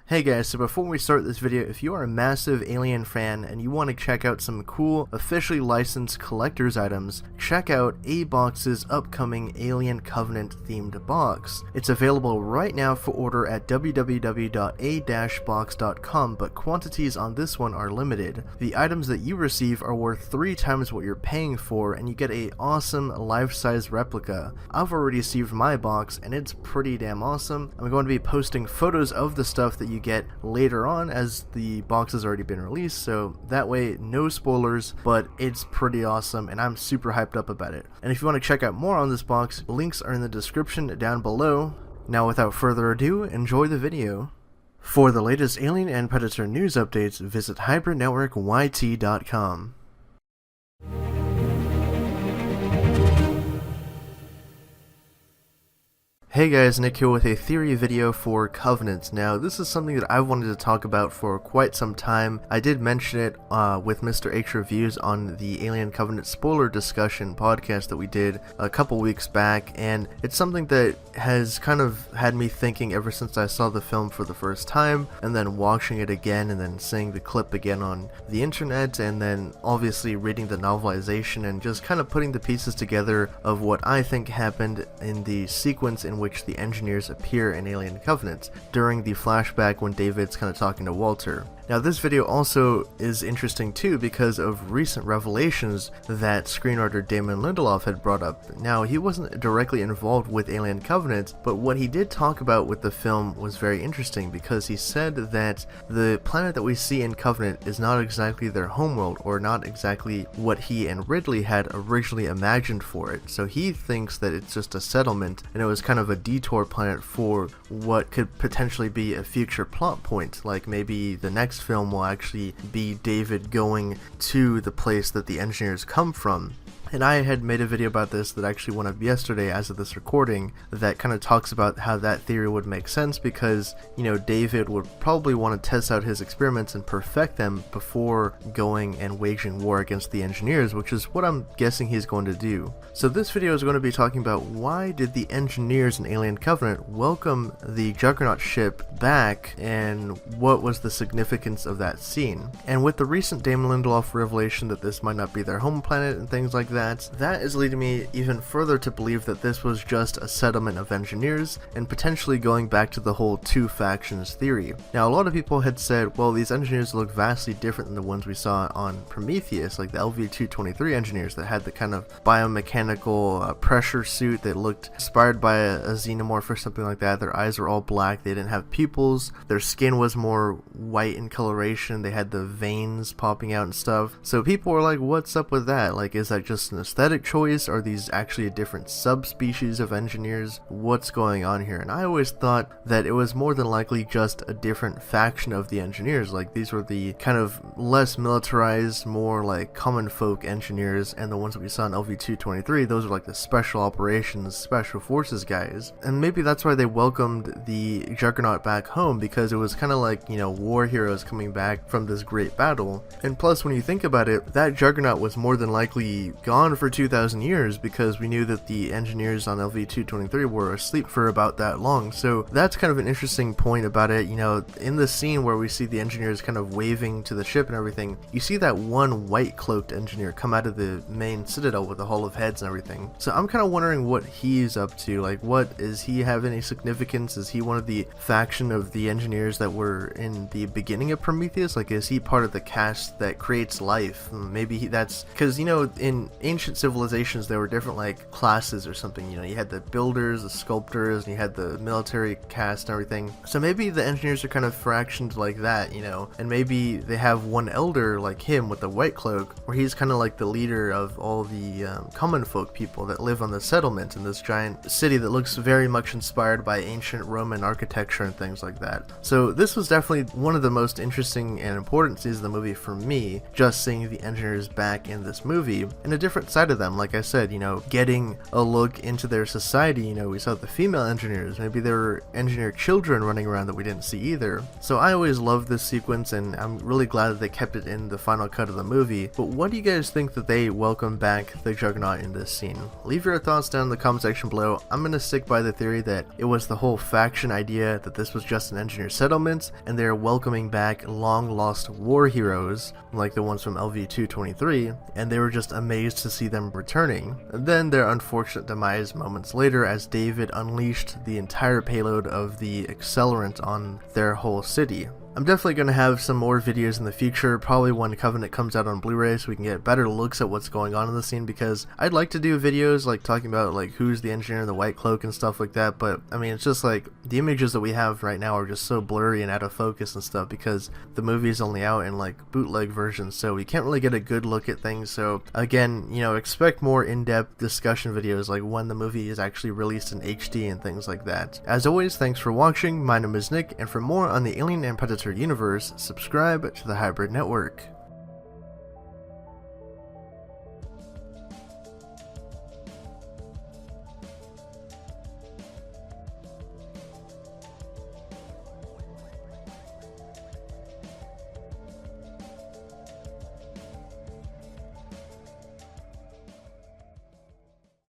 Hey guys, so before we start this video, if you are a massive Alien fan and you want to check out some cool, officially licensed collector's items, check out A-Box's upcoming Alien Covenant themed box. It's available right now for order at www.a-box.com, but quantities on this one are limited. The items that you receive are worth 3 times what you're paying for, and you get a awesome life-size replica. I've already received my box, and it's pretty damn awesome. I'm going to be posting photos of the stuff that you get later on as the box has already been released, so that way no spoilers, but it's pretty awesome and I'm super hyped up about it. And if you want to check out more on this box, links are in the description down below. Now without further ado, enjoy the video. For the latest Alien and Predator news updates, visit hybridnetworkyt.com. Hey guys, Nick here with a theory video for Covenant. Now, this is something that I've wanted to talk about for quite some time. I did mention it with Mr. H Reviews on the Alien Covenant spoiler discussion podcast that we did a couple weeks back, and it's something that has kind of had me thinking ever since I saw the film for the first time, and then watching it again, and then seeing the clip again on the internet, and then obviously reading the novelization, and just kind of putting the pieces together of what I think happened in the sequence in which the engineers appear in Alien Covenant during the flashback when David's kind of talking to Walter. Now, this video also is interesting too because of recent revelations that screenwriter Damon Lindelof had brought up. Now, he wasn't directly involved with Alien Covenant, but what he did talk about with the film was very interesting because he said that the planet that we see in Covenant is not exactly their homeworld, or not exactly what he and Ridley had originally imagined for it. So he thinks that it's just a settlement, and it was kind of a detour planet for what could potentially be a future plot point, like maybe the next film will actually be David going to the place that the engineers come from. And I had made a video about this that actually went up yesterday as of this recording that kind of talks about how that theory would make sense because, you know, David would probably want to test out his experiments and perfect them before going and waging war against the engineers, which is what I'm guessing he's going to do. So this video is going to be talking about why did the engineers in Alien Covenant welcome the Juggernaut ship back, and what was the significance of that scene. And with the recent Damon Lindelof revelation that this might not be their home planet and things like that is leading me even further to believe that this was just a settlement of engineers and potentially going back to the whole two factions theory. Now, a lot of people had said, well, these engineers look vastly different than the ones we saw on Prometheus, like the LV-223 engineers that had the kind of biomechanical pressure suit that looked inspired by a xenomorph or something like that. Their eyes were all black, they didn't have pupils, their skin was more white in coloration, they had the veins popping out and stuff. So people were like, what's up with that? Like, is that just an aesthetic choice? Are these actually a different subspecies of engineers? What's going on here? And I always thought that it was more than likely just a different faction of the engineers. Like, these were the kind of less militarized, more like common folk engineers, and the ones that we saw in LV-223, those are like the special operations, special forces guys. And maybe that's why they welcomed the Juggernaut back home, because it was kind of like, you know, war heroes coming back from this great battle. And plus, when you think about it, that Juggernaut was more than likely gone for 2,000 years because we knew that the engineers on LV-223 were asleep for about that long. So that's kind of an interesting point about it. You know, in the scene where we see the engineers kind of waving to the ship and everything, you see that one white cloaked engineer come out of the main citadel with the Hall of Heads and everything. So I'm kind of wondering what he's up to. Like, what is he have any significance? Is he one of the faction of the engineers that were in the beginning of Prometheus? Like, is he part of the cast that creates life? Maybe that's because, you know, in ancient civilizations there were different like classes or something. You know, you had the builders, the sculptors, and you had the military caste and everything. So maybe the engineers are kind of fractioned like that, you know, and maybe they have one elder like him with the white cloak, where he's kind of like the leader of all the common folk people that live on the settlement in this giant city that looks very much inspired by ancient Roman architecture and things like that. So this was definitely one of the most interesting and important scenes of the movie for me, just seeing the engineers back in this movie in a different different side of them. Like I said, getting a look into their society. We saw the female engineers, maybe there were engineer children running around that we didn't see either. So I always loved this sequence, and I'm really glad that they kept it in the final cut of the movie. But what do you guys think that they welcome back the Juggernaut in this scene? Leave your thoughts down in the comment section below. I'm gonna stick by the theory that it was the whole faction idea, that this was just an engineer settlement, and they're welcoming back long lost war heroes, like the ones from LV-223, and they were just amazed to see them returning. And then their unfortunate demise moments later as David unleashed the entire payload of the accelerant on their whole city. I'm definitely going to have some more videos in the future, probably when Covenant comes out on Blu-ray, so we can get better looks at what's going on in the scene, because I'd like to do videos like talking about like who's the engineer in the white cloak and stuff like that, but I mean, it's just like the images that we have right now are just so blurry and out of focus and stuff because the movie is only out in like bootleg versions, so we can't really get a good look at things. So again, expect more in-depth discussion videos like when the movie is actually released in HD and things like that. As always, thanks for watching. My name is Nick, and for more on the Alien and Predator universe, subscribe to the Hybrid Network.